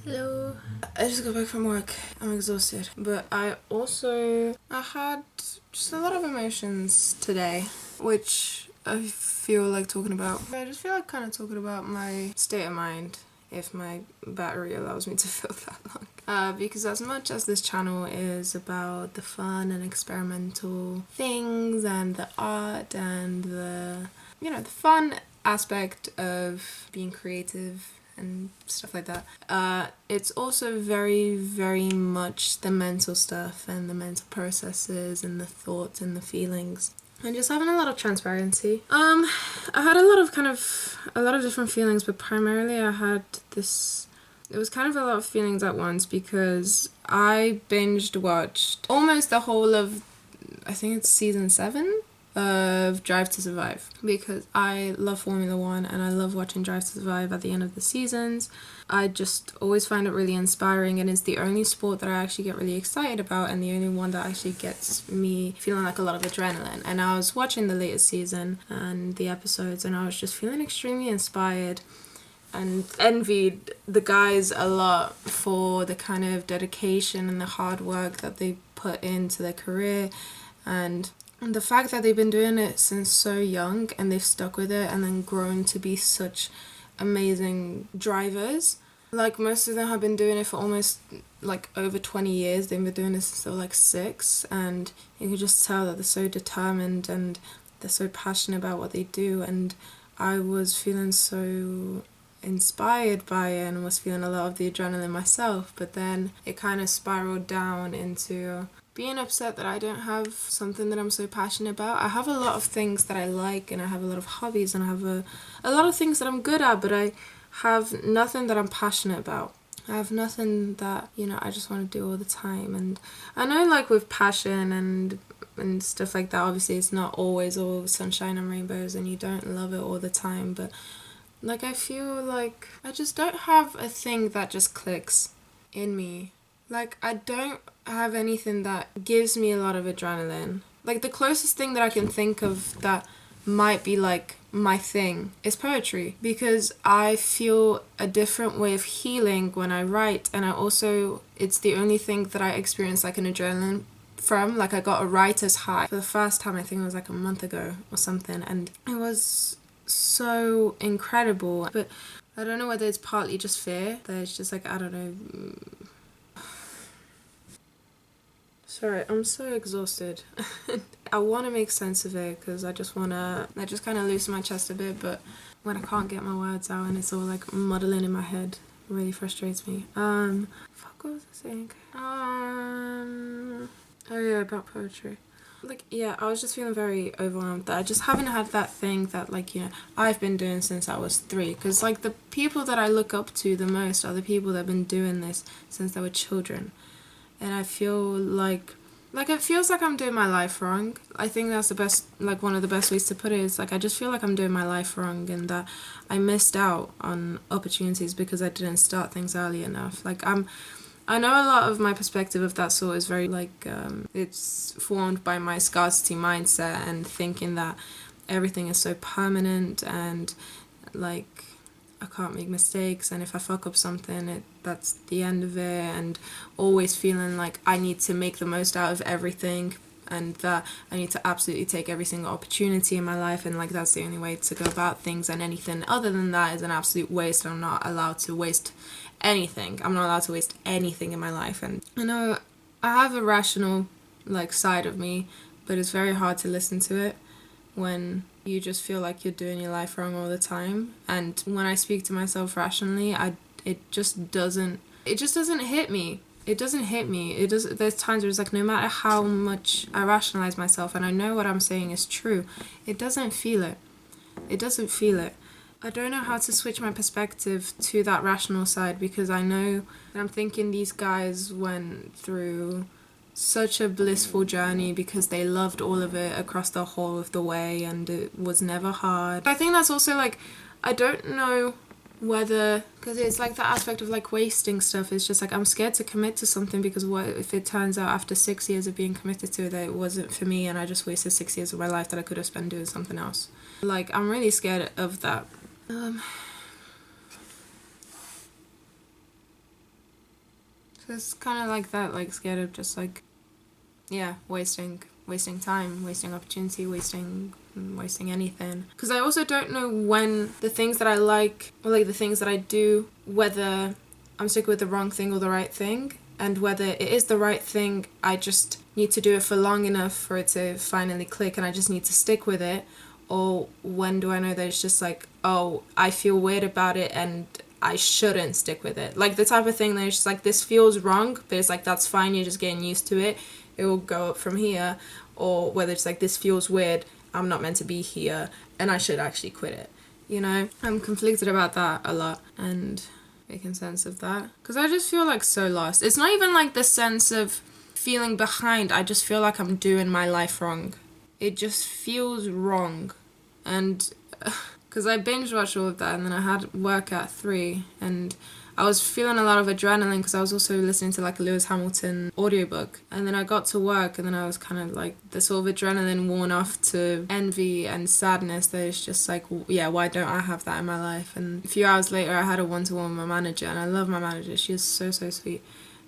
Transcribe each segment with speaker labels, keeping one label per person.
Speaker 1: Hello. I just got back from work. I'm exhausted. But I had just a lot of emotions today, which I feel like talking about. I just feel like kind of talking about my state of mind, if my battery allows me to feel that long. Because as much as this channel is about the fun and experimental things and the art and the fun aspect of being creative and stuff like that, it's also very, very much the mental stuff and the mental processes and the thoughts and the feelings. And just having a lot of transparency. I had a lot of different feelings, but primarily I had this. It was kind of a lot of feelings at once because I binged watched almost the whole of, I think it's season 7 of Drive to Survive, because I love Formula 1 and I love watching Drive to Survive at the end of the seasons. I just always find it really inspiring, and it's the only sport that I actually get really excited about and the only one that actually gets me feeling like a lot of adrenaline. And I was watching the latest season and the episodes and I was just feeling extremely inspired and envied the guys a lot for the kind of dedication and the hard work that they put into their career, and the fact that they've been doing it since so young and they've stuck with it and then grown to be such amazing drivers. Like, most of them have been doing it for almost like over 20 years. They've been doing this since they were like 6, and you can just tell that they're so determined and they're so passionate about what they do. And I was feeling so inspired by it and was feeling a lot of the adrenaline myself, but then it kind of spiraled down into being upset that I don't have something that I'm so passionate about. I have a lot of things that I like and I have a lot of hobbies and I have a lot of things that I'm good at, but I have nothing that I'm passionate about. I have nothing that, I just want to do all the time. And I know, like, with passion and stuff like that, obviously it's not always all sunshine and rainbows and you don't love it all the time, but like, I feel like I just don't have a thing that just clicks in me. Like, I don't have anything that gives me a lot of adrenaline. Like, the closest thing that I can think of that might be like my thing is poetry, because I feel a different way of healing when I write, and it's the only thing that I experience like an adrenaline from. Like, I got a writer's high for the first time, I think it was like a month ago or something, and it was so incredible. But I don't know whether it's partly just fear, that it's just like, I don't know. Sorry, I'm so exhausted. I want to make sense of it because I just kind of loosen my chest a bit, but when I can't get my words out and it's all like muddling in my head, it really frustrates me. What was I saying? Oh yeah, about poetry. Like, yeah, I was just feeling very overwhelmed that I just haven't had that thing that, like, I've been doing since I was 3. Because, like, the people that I look up to the most are the people that have been doing this since they were children. And I feel like it feels like I'm doing my life wrong. I think that's the best, like, one of the best ways to put it is, like, I just feel like I'm doing my life wrong and that I missed out on opportunities because I didn't start things early enough. Like, I know a lot of my perspective of that sort is very, like, it's formed by my scarcity mindset and thinking that everything is so permanent and, like, I can't make mistakes, and if I fuck up something, that's the end of it, and always feeling like I need to make the most out of everything and that I need to absolutely take every single opportunity in my life, and like that's the only way to go about things, and anything other than that is an absolute waste. I'm not allowed to waste anything. I'm not allowed to waste anything in my life. And I know I have a rational, like, side of me, but it's very hard to listen to it when you just feel like you're doing your life wrong all the time. And when I speak to myself rationally, it just doesn't hit me. It doesn't hit me. There's times where it's like, no matter how much I rationalize myself and I know what I'm saying is true, it doesn't feel it. It doesn't feel it. I don't know how to switch my perspective to that rational side, because I know that I'm thinking these guys went through such a blissful journey because they loved all of it across the whole of the way, and it was never hard. I think that's also, like, I don't know whether, because it's like the aspect of, like, wasting stuff. It's just like, I'm scared to commit to something because what if it turns out after 6 years of being committed to it that it wasn't for me and I just wasted 6 years of my life that I could have spent doing something else. Like, I'm really scared of that. So it's kind of like that, like scared of just like, yeah, wasting time, wasting opportunity, wasting anything. Because I also don't know when the things that I like, or like the things that I do, whether I'm sticking with the wrong thing or the right thing, and whether it is the right thing, I just need to do it for long enough for it to finally click and I just need to stick with it, or when do I know that it's just like, oh, I feel weird about it and I shouldn't stick with it. Like the type of thing that it's just like, this feels wrong, but it's like, that's fine, you're just getting used to it, it will go up from here. Or whether it's like, this feels weird, I'm not meant to be here and I should actually quit it. You know, I'm conflicted about that a lot and making sense of that. Because I just feel like so lost. It's not even like the sense of feeling behind. I just feel like I'm doing my life wrong. It just feels wrong. And because I binge watched all of that and then I had work at 3 and I was feeling a lot of adrenaline because I was also listening to like a Lewis Hamilton audiobook, and then I got to work and then I was kind of like, the sort of adrenaline worn off to envy and sadness that it's just like, yeah, why don't I have that in my life? And a few hours later I had a one-to-one with my manager, and I love my manager, she is so sweet,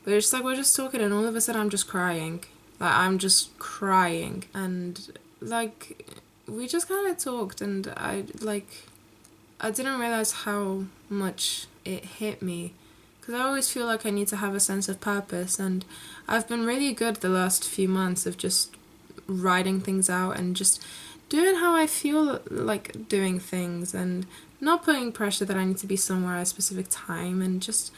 Speaker 1: but it's like we're just talking and all of a sudden I'm just crying, like I'm just crying, and like we just kind of talked and I didn't realize how much it hit me, because I always feel like I need to have a sense of purpose, and I've been really good the last few months of just writing things out and just doing how I feel like doing things, and not putting pressure that I need to be somewhere at a specific time, and just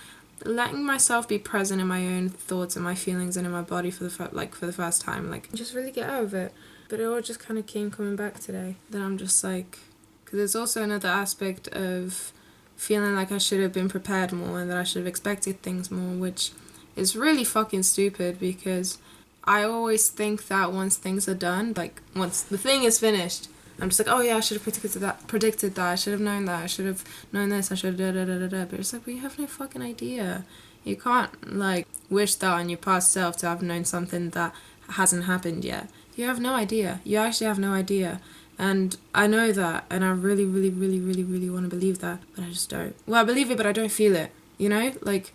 Speaker 1: letting myself be present in my own thoughts and my feelings and in my body for the first time, like just really get out of it. But it all just kind of coming back today. Then I'm just like, because there's also another aspect of feeling like I should have been prepared more and that I should have expected things more, which is really fucking stupid, because I always think that once things are done, like once the thing is finished, I'm just like, oh yeah, I should have predicted that, I should have known that, I should have known this, I should have da. But it's like, well, you have no fucking idea. You can't like wish that on your past self to have known something that hasn't happened yet. You have no idea. You actually have no idea. And I know that, and I really want to believe that, but I just don't. Well, I believe it, but I don't feel it, you know? Like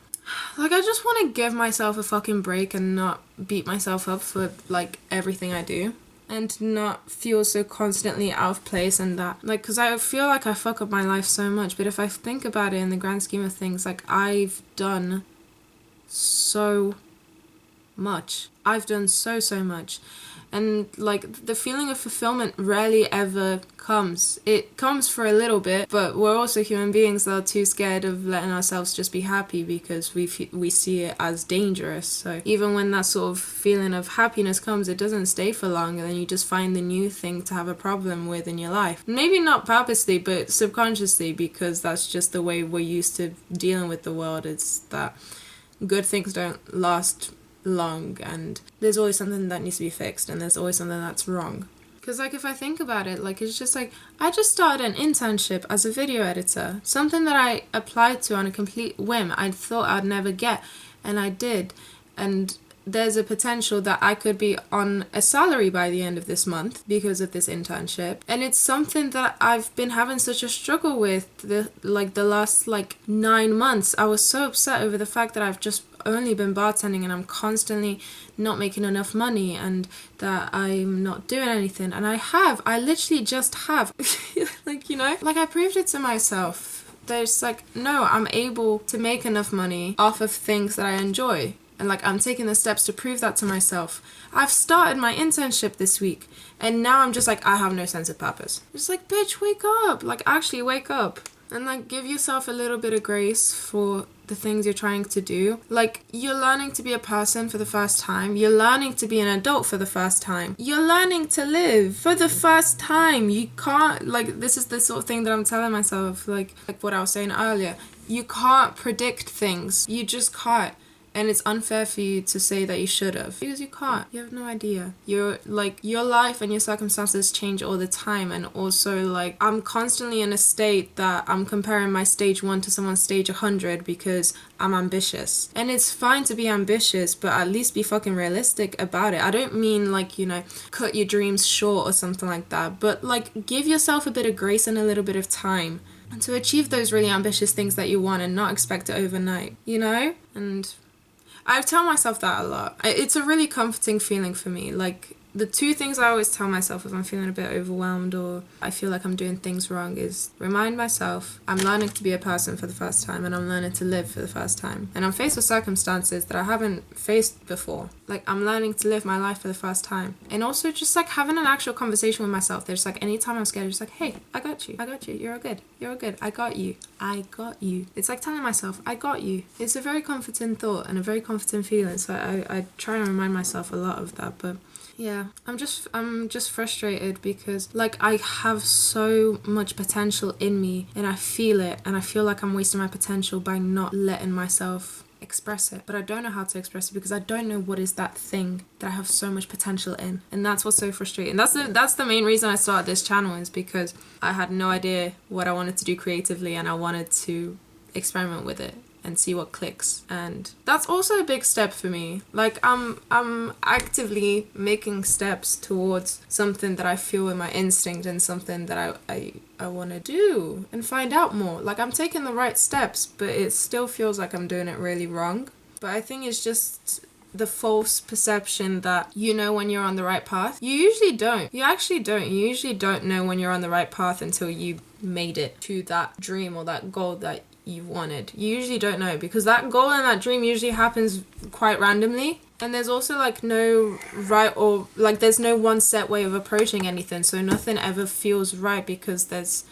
Speaker 1: I just want to give myself a fucking break and not beat myself up for, like, everything I do. And not feel so constantly out of place and that. Like, because I feel like I fuck up my life so much, but if I think about it in the grand scheme of things, like, I've done so much. I've done so much. And, like, the feeling of fulfillment rarely ever comes. It comes for a little bit, but we're also human beings that are too scared of letting ourselves just be happy because we see it as dangerous. So even when that sort of feeling of happiness comes, it doesn't stay for long, and then you just find the new thing to have a problem with in your life. Maybe not purposely, but subconsciously, because that's just the way we're used to dealing with the world. It's that good things don't last long, and there's always something that needs to be fixed, and there's always something that's wrong. Because, like, if I think about it, like, it's just like, I just started an internship as a video editor, something that I applied to on a complete whim. I thought I'd never get, and I did. And there's a potential that I could be on a salary by the end of this month because of this internship. And it's something that I've been having such a struggle with the last 9 months. I was so upset over the fact that I've just only been bartending and I'm constantly not making enough money and that I'm not doing anything. And I literally just have. Like, you know, like I proved it to myself. There's like, no, I'm able to make enough money off of things that I enjoy. And like, I'm taking the steps to prove that to myself. I've started my internship this week. And now I'm just like, I have no sense of purpose. It's like, bitch, wake up. Like, actually wake up. And like, give yourself a little bit of grace for the things you're trying to do. Like, you're learning to be a person for the first time. You're learning to be an adult for the first time. You're learning to live for the first time. You can't, like, this is the sort of thing that I'm telling myself, like what I was saying earlier. You can't predict things. You just can't. And it's unfair for you to say that you should have, because you can't. You have no idea. You're like, your life and your circumstances change all the time. And also, like, I'm constantly in a state that I'm comparing my stage 1 to someone's stage 100 because I'm ambitious. And it's fine to be ambitious, but at least be fucking realistic about it. I don't mean like, you know, cut your dreams short or something like that, but like, give yourself a bit of grace and a little bit of time to achieve those really ambitious things that you want and not expect it overnight, you know? And I tell myself that a lot. It's a really comforting feeling for me. Like, the two things I always tell myself if I'm feeling a bit overwhelmed or I feel like I'm doing things wrong is remind myself I'm learning to be a person for the first time, and I'm learning to live for the first time. And I'm faced with circumstances that I haven't faced before. Like, I'm learning to live my life for the first time. And also just like having an actual conversation with myself. There's like, anytime I'm scared, it's like, hey, I got you. You're all good. You're all good. I got you. It's like telling myself, I got you. It's a very comforting thought and a very comforting feeling. So I try and remind myself a lot of that. But yeah, I'm just frustrated because like I have so much potential in me and I feel it, and I feel like I'm wasting my potential by not letting myself express it. But I don't know how to express it because I don't know what is that thing that I have so much potential in, and that's what's so frustrating. That's the main reason I started this channel, is because I had no idea what I wanted to do creatively, and I wanted to experiment with it and see what clicks. And that's also a big step for me. Like, I'm actively making steps towards something that I feel in my instinct and something that I want to do and find out more. Like, I'm taking the right steps, but it still feels like I'm doing it really wrong. But I think it's just the false perception that you know when you're on the right path. You usually don't. You actually don't. You usually don't know when you're on the right path until you made it to that dream or that goal that you wanted. You usually don't know, because that goal and that dream usually happens quite randomly, and there's also like no right, or like there's no one set way of approaching anything, so nothing ever feels right because there's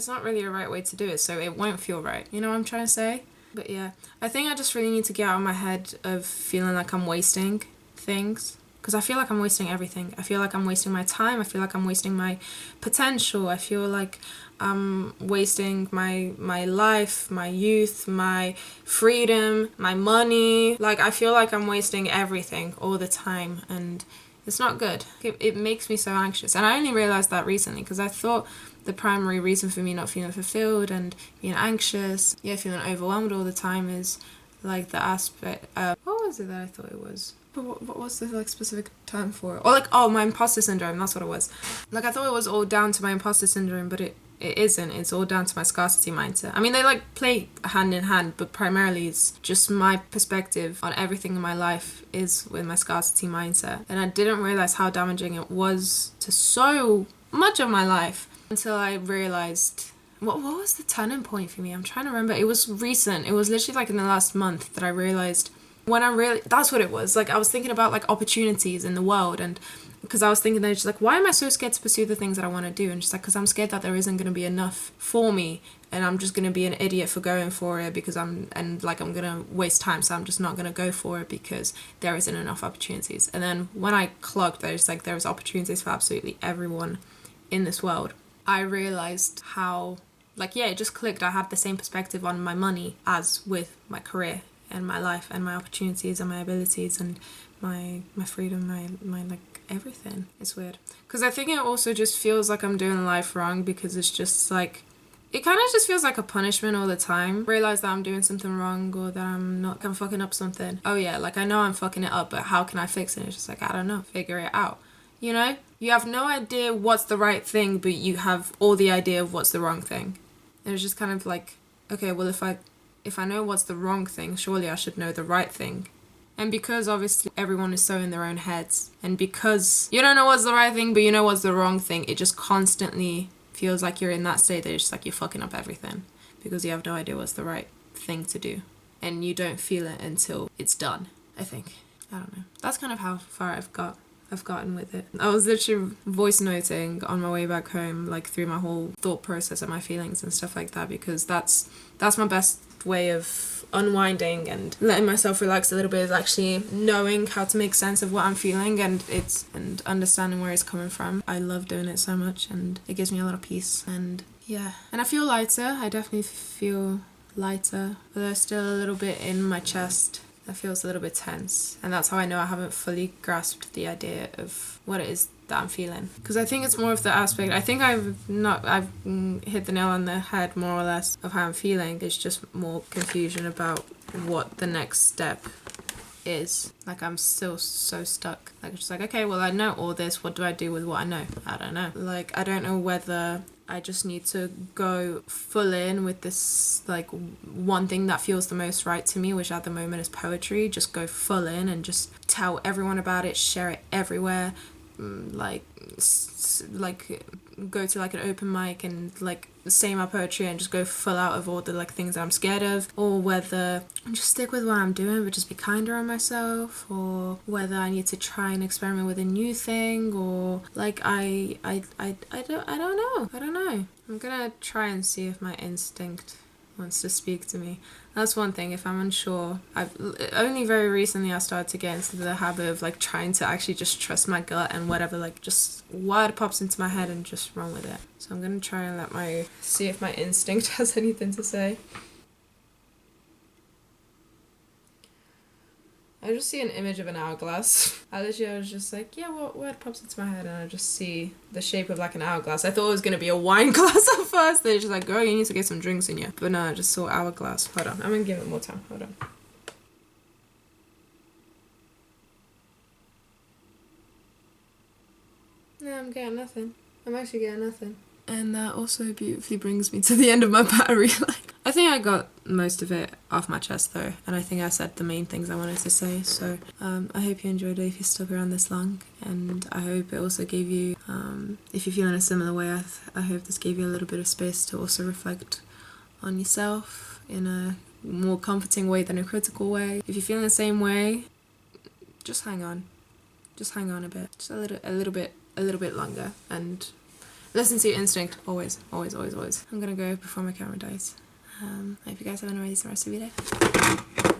Speaker 1: not really a right way to do it, so it won't feel right. You know what I'm trying to say? But yeah, I think I just really need to get out of my head of feeling like I'm wasting things, because I feel like I'm wasting everything. I feel like I'm wasting my time. I feel like I'm wasting my potential. I feel like I'm wasting my life, my youth, my freedom, my money. Like, I feel like I'm wasting everything all the time, and it's not good. It makes me so anxious. And I only realized that recently, because I thought the primary reason for me not feeling fulfilled and being anxious, feeling overwhelmed all the time, is like the aspect of, what was it that I thought it was? What was the like specific term for it? Or like, my imposter syndrome, that's what it was. Like, I thought it was all down to my imposter syndrome, but it isn't. It's all down to my scarcity mindset. I mean, they like play hand in hand, but primarily it's just my perspective on everything in my life is with my scarcity mindset. And I didn't realize how damaging it was to so much of my life until I realized, what was the turning point for me? I'm trying to remember. It was recent. It was literally like in the last month that I realized, that's what it was. Like, I was thinking about like opportunities in the world, and because I was thinking that, just like, why am I so scared to pursue the things that I want to do? And just like, because I'm scared that there isn't going to be enough for me, and I'm just going to be an idiot for going for it because I'm going to waste time, so I'm just not going to go for it because there isn't enough opportunities. And then when I clocked there's opportunities for absolutely everyone in this world, I realized how, like, it just clicked. I had the same perspective on my money as with my career and my life and my opportunities and my abilities and my freedom, my like everything. It's weird, because I think it also just feels like I'm doing life wrong, because it's just like, it kind of just feels like a punishment all the time. Realize that I'm doing something wrong, or that I'm fucking up something. Oh yeah, like, I know I'm fucking it up, but how can I fix it? It's just like, I don't know, figure it out. You know, you have no idea what's the right thing, but you have all the idea of what's the wrong thing. And it's just kind of like, okay, well, if I know what's the wrong thing, surely I should know the right thing. And because obviously everyone is so in their own heads, and because you don't know what's the right thing but you know what's the wrong thing, it just constantly feels like you're in that state that it's just like you're fucking up everything because you have no idea what's the right thing to do, and you don't feel it until it's done. I think, I don't know, that's kind of how far I've gotten with it. I was literally voice noting on my way back home, like, through my whole thought process and my feelings and stuff like that, because that's my best way of unwinding and letting myself relax a little bit, is actually knowing how to make sense of what I'm feeling and understanding where it's coming from. I love doing it so much, and it gives me a lot of peace, and I feel lighter. I definitely feel lighter, but there's still a little bit in my chest that feels a little bit tense, and that's how I know I haven't fully grasped the idea of what it is that I'm feeling, because I think it's more of the aspect, I think I've hit the nail on the head more or less of how I'm feeling. It's just more confusion about what the next step is. Like, I'm still so stuck. Like, it's just like, okay, well, I know all this, what do I do with what I know? I don't know. Like, I don't know whether I just need to go full in with this like one thing that feels the most right to me, which at the moment is poetry. Just go full in and just tell everyone about it, share it everywhere, like go to like an open mic and like say my poetry and just go full out of all the like things that I'm scared of, or whether just stick with what I'm doing but just be kinder on myself, or whether I need to try and experiment with a new thing, or like I don't know. I'm gonna try and see if my instinct wants to speak to me. That's one thing. If I'm unsure, I've only very recently I started to get into the habit of like trying to actually just trust my gut and whatever, like just word pops into my head and just run with it. So I'm gonna try and see if my instinct has anything to say. I just see an image of an hourglass. I was just like, yeah, what word pops into my head? And I just see the shape of like an hourglass. I thought it was going to be a wine glass at first. They're just like, girl, you need to get some drinks in you. But no, I just saw hourglass. Hold on, I'm going to give it more time. Hold on. No, I'm getting nothing. I'm actually getting nothing. And that also beautifully brings me to the end of my battery. I think I got most of it off my chest though, and I think I said the main things I wanted to say. So I hope you enjoyed it if you stuck around this long, and I hope it also gave you, if you feel in a similar way, I hope this gave you a little bit of space to also reflect on yourself in a more comforting way than a critical way. If you feel in the same way, just hang on. Just hang on a bit. Just a little bit longer, and listen to your instinct. Always, always, always, always. I'm gonna go before my camera dies. I hope you guys have an amazing rest of your day.